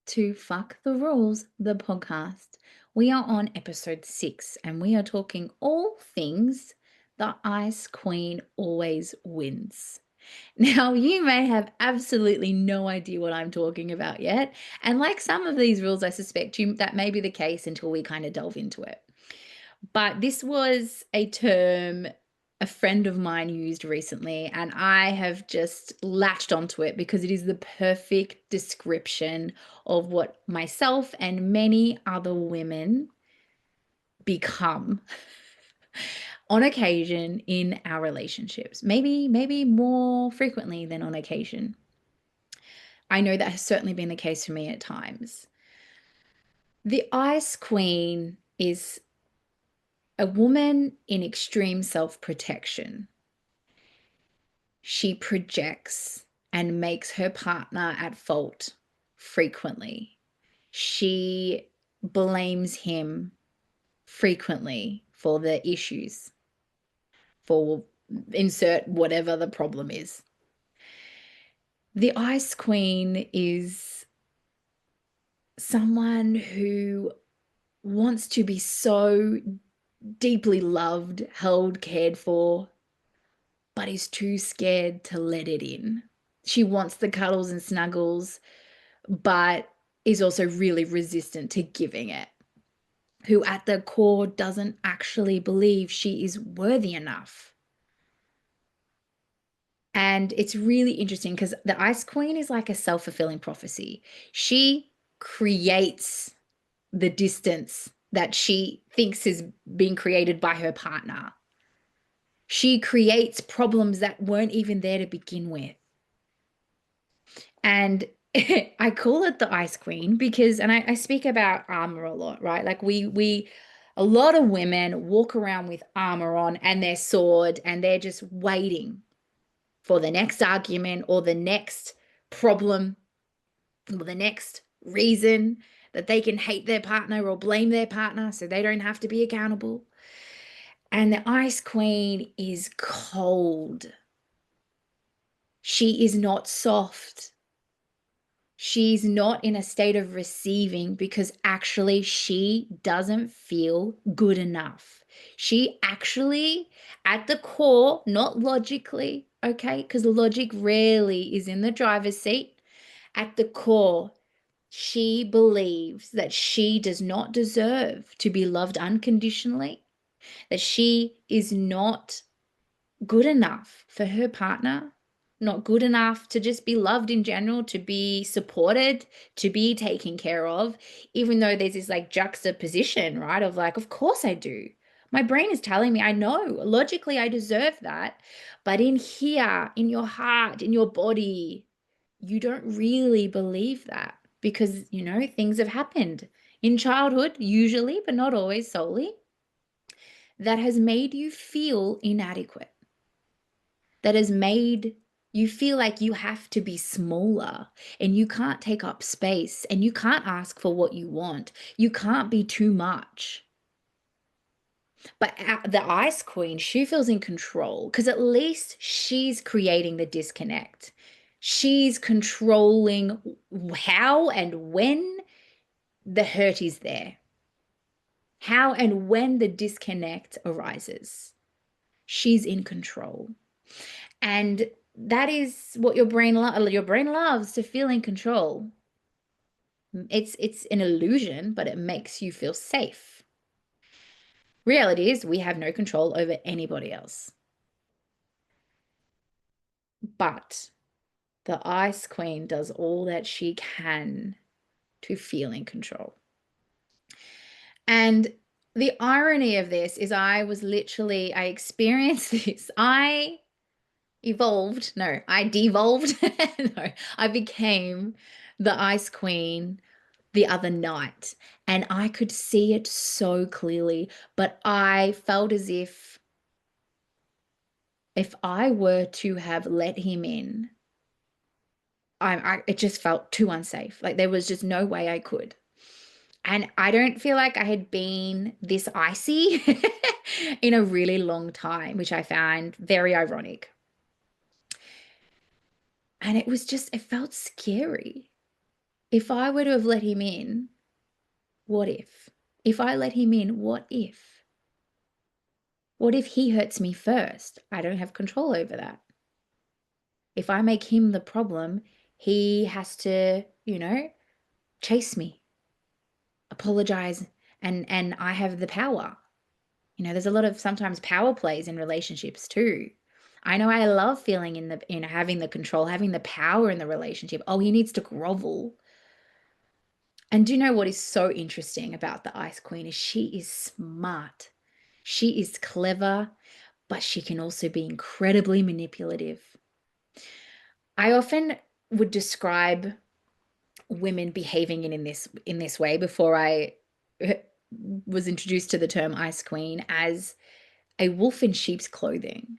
to Fuck the Rules, the podcast. We are on episode 6 and we are talking all things the Ice Queen always wins. Now, you may have absolutely no idea what I'm talking about yet. And like some of these rules, I suspect that may be the case until we kind of delve into it. But this was a term a friend of mine used recently, and I have just latched onto it because it is the perfect description of what myself and many other women become on occasion in our relationships. Maybe more frequently than on occasion. I know that has certainly been the case for me at times. The Ice Queen is a woman in extreme self-protection. She projects and makes her partner at fault frequently. She blames him frequently for the issues, for insert whatever the problem is. The Ice Queen is someone who wants to be so deeply loved, held, cared for, but is too scared to let it in. She wants the cuddles and snuggles, but is also really resistant to giving it. Who at the core doesn't actually believe she is worthy enough. And it's really interesting because the Ice Queen is like a self-fulfilling prophecy. She creates the distance that she thinks is being created by her partner. She creates problems that weren't even there to begin with. And I call it the Ice Queen because, and I speak about armor a lot, right? Like a lot of women walk around with armor on and their sword, and they're just waiting for the next argument or the next problem or the next reason that they can hate their partner or blame their partner so they don't have to be accountable. And the Ice Queen is cold. She is not soft. She's not in a state of receiving because actually she doesn't feel good enough. She actually, at the core, not logically, okay, because logic rarely is in the driver's seat. At the core, she believes that she does not deserve to be loved unconditionally, that she is not good enough for her partner, not good enough to just be loved in general, to be supported, to be taken care of, even though there's this like juxtaposition, right? Of like, of course I do. My brain is telling me, I know, logically I deserve that. But in here, in your heart, in your body, you don't really believe that because, things have happened in childhood, usually, but not always solely, that has made you feel inadequate, that has made you feel like you have to be smaller and you can't take up space and you can't ask for what you want. You can't be too much. But the Ice Queen, she feels in control because at least she's creating the disconnect. She's controlling how and when the hurt is there, how and when the disconnect arises. She's in control. And that is what your brain loves, to feel in control. It's an illusion, but it makes you feel safe. Reality is we have no control over anybody else. But the Ice Queen does all that she can to feel in control. And the irony of this is I experienced this. I devolved. No, I became the Ice Queen the other night and I could see it so clearly, but I felt as if I were to have let him in, it just felt too unsafe. Like there was just no way I could. And I don't feel like I had been this icy in a really long time, which I found very ironic. And it felt scary. If I were to have let him in, what if? If I let him in, what if? What if he hurts me first? I don't have control over that. If I make him the problem, he has to, chase me, apologize, and I have the power. There's a lot of sometimes power plays in relationships too. I know I love feeling having the control, having the power in the relationship. Oh, he needs to grovel. And do you know what is so interesting about the Ice Queen is she is smart. She is clever, but she can also be incredibly manipulative. I often would describe women behaving in this way before I was introduced to the term Ice Queen as a wolf in sheep's clothing.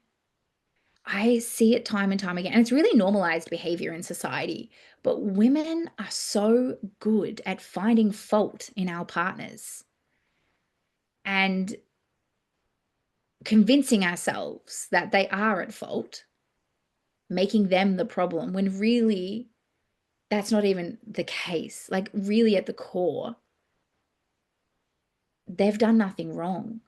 I see it time and time again. And it's really normalized behavior in society. But women are so good at finding fault in our partners and convincing ourselves that they are at fault, making them the problem when really that's not even the case. Like, really, at the core, they've done nothing wrong.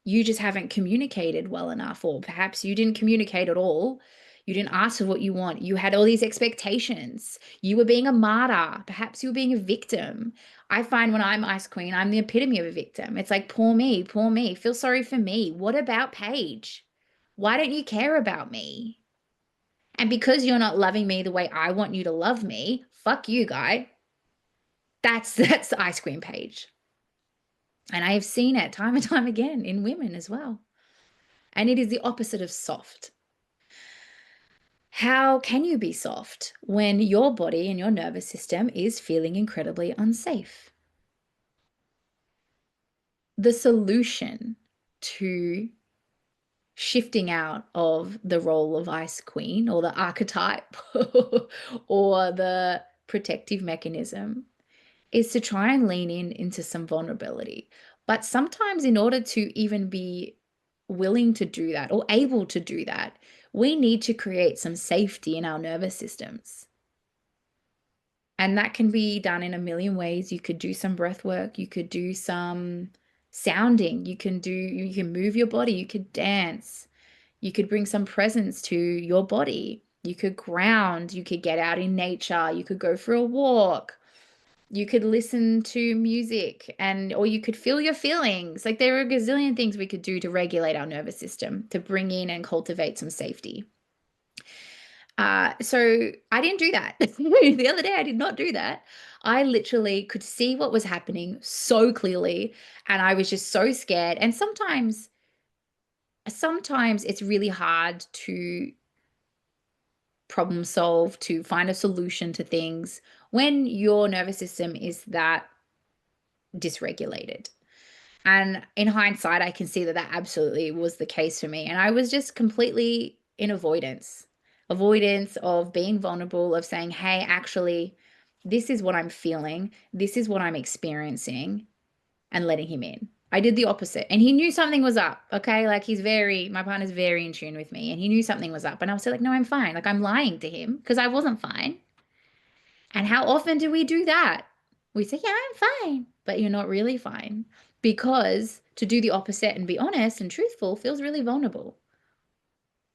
You just haven't communicated well enough, or perhaps you didn't communicate at all. You didn't ask for what you want. You had all these expectations. You were being a martyr. Perhaps you were being a victim. I find when I'm Ice Queen, I'm the epitome of a victim. It's like, poor me, feel sorry for me. What about Paige? Why don't you care about me? And because you're not loving me the way I want you to love me, fuck you, guy. That's the Ice Queen Paige. And I have seen it time and time again in women as well. And it is the opposite of soft. How can you be soft when your body and your nervous system is feeling incredibly unsafe? The solution to shifting out of the role of Ice Queen or the archetype or the protective mechanism is to try and lean into some vulnerability. But sometimes, in order to even be willing to do that or able to do that, we need to create some safety in our nervous systems. And that can be done in a million ways. You could do some breath work, you could do some sounding, you can move your body, you could dance, you could bring some presence to your body, you could ground, you could get out in nature, you could go for a walk, you could listen to music, or you could feel your feelings. Like, there are a gazillion things we could do to regulate our nervous system, to bring in and cultivate some safety. So I didn't do that. The other day, I did not do that. I literally could see what was happening so clearly, and I was just so scared. And sometimes it's really hard to problem solve, to find a solution to things when your nervous system is that dysregulated. And in hindsight, I can see that that absolutely was the case for me. And I was just completely in avoidance of being vulnerable, of saying, hey, actually, this is what I'm feeling, this is what I'm experiencing, and letting him in. I did the opposite. And he knew something was up. Okay. Like, my partner's very in tune with me, and he knew something was up. And I was like, no, I'm fine. Like, I'm lying to him because I wasn't fine. And how often do we do that? We say, yeah, I'm fine, but you're not really fine, because to do the opposite and be honest and truthful feels really vulnerable,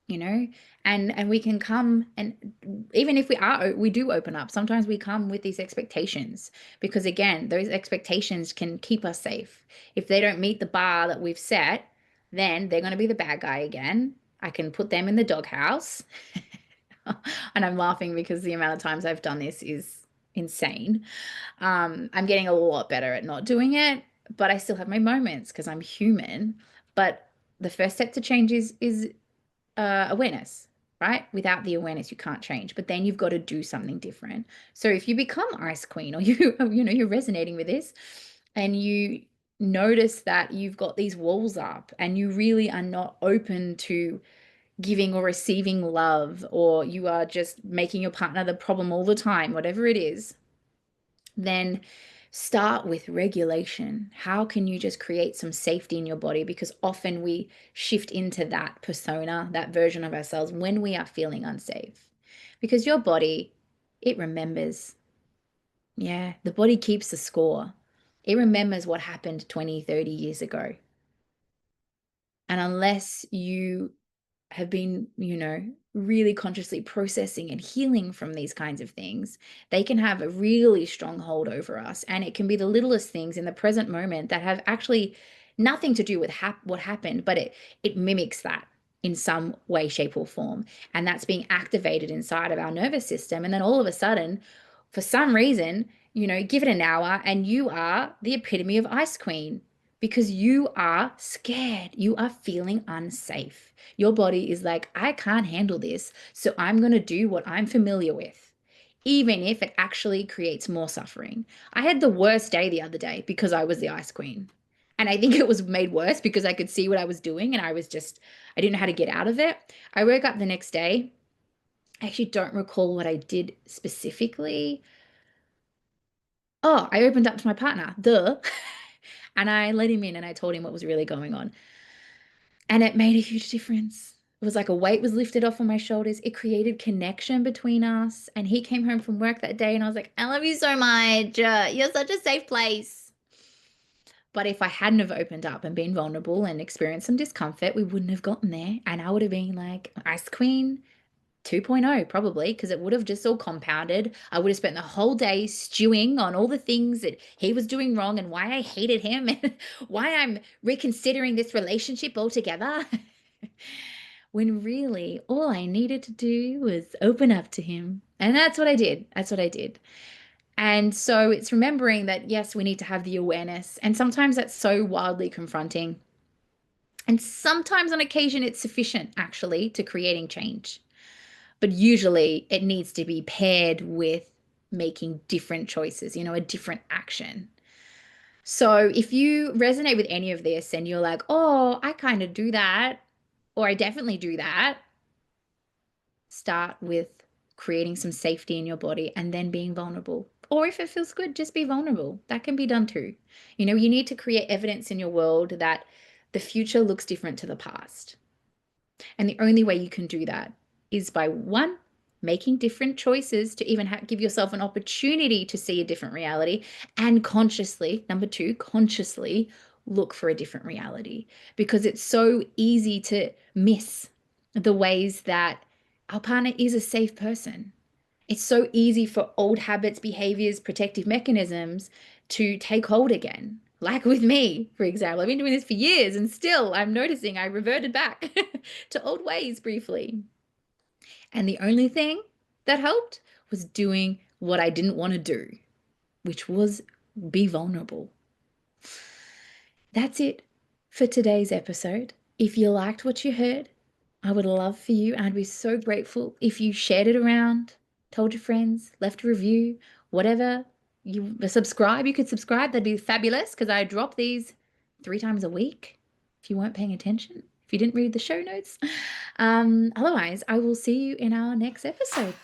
you know? And we can come, and even if we do open up, sometimes we come with these expectations, because again, those expectations can keep us safe. If they don't meet the bar that we've set, then they're going to be the bad guy again. I can put them in the doghouse. And I'm laughing because the amount of times I've done this is insane. I'm getting a lot better at not doing it, but I still have my moments because I'm human. But the first step to change is awareness, right? Without the awareness, you can't change. But then you've got to do something different. So if you become Ice Queen, or you're resonating with this, and you notice that you've got these walls up, and you really are not open to giving or receiving love, or you are just making your partner the problem all the time, whatever it is, then start with regulation. How can you just create some safety in your body? Because often we shift into that persona, that version of ourselves, when we are feeling unsafe. Because your body, it remembers. Yeah, the body keeps the score. It remembers what happened 20, 30 years ago. And unless you have been, really consciously processing and healing from these kinds of things, they can have a really strong hold over us. And it can be the littlest things in the present moment that have actually nothing to do with what happened, but it mimics that in some way, shape, or form. And that's being activated inside of our nervous system. And then all of a sudden, for some reason, give it an hour and you are the epitome of Ice Queen because you are scared. You are feeling unsafe. Your body is like, I can't handle this. So I'm going to do what I'm familiar with, even if it actually creates more suffering. I had the worst day the other day because I was the Ice Queen. And I think it was made worse because I could see what I was doing and I didn't know how to get out of it. I woke up the next day. I actually don't recall what I did specifically. Oh, I opened up to my partner, duh. And I let him in and I told him what was really going on. And it made a huge difference. It was like a weight was lifted off of my shoulders. It created connection between us. And he came home from work that day and I was like, I love you so much. You're such a safe place. But if I hadn't have opened up and been vulnerable and experienced some discomfort, we wouldn't have gotten there. And I would have been like Ice Queen 2.0 probably, because it would have just all compounded. I would have spent the whole day stewing on all the things that he was doing wrong and why I hated him and why I'm reconsidering this relationship altogether. When really all I needed to do was open up to him. And that's what I did. That's what I did. And so it's remembering that, yes, we need to have the awareness. And sometimes that's so wildly confronting. And sometimes on occasion, it's sufficient actually to creating change. But usually it needs to be paired with making different choices, a different action. So if you resonate with any of this and you're like, oh, I kind of do that, or I definitely do that, start with creating some safety in your body and then being vulnerable. Or if it feels good, just be vulnerable. That can be done too. You need to create evidence in your world that the future looks different to the past. And the only way you can do that is by one, making different choices to even give yourself an opportunity to see a different reality. And consciously, number two, consciously look for a different reality because it's so easy to miss the ways that our partner is a safe person. It's so easy for old habits, behaviors, protective mechanisms to take hold again. Like with me, for example, I've been doing this for years and still I'm noticing I reverted back to old ways briefly. And the only thing that helped was doing what I didn't want to do, which was be vulnerable. That's it for today's episode. If you liked what you heard, I would love for you, and I'd be so grateful if you shared it around, told your friends, left a review, whatever. You subscribe, you could subscribe. That'd be fabulous because I drop these 3 times a week if you weren't paying attention, if you didn't read the show notes. Otherwise, I will see you in our next episode.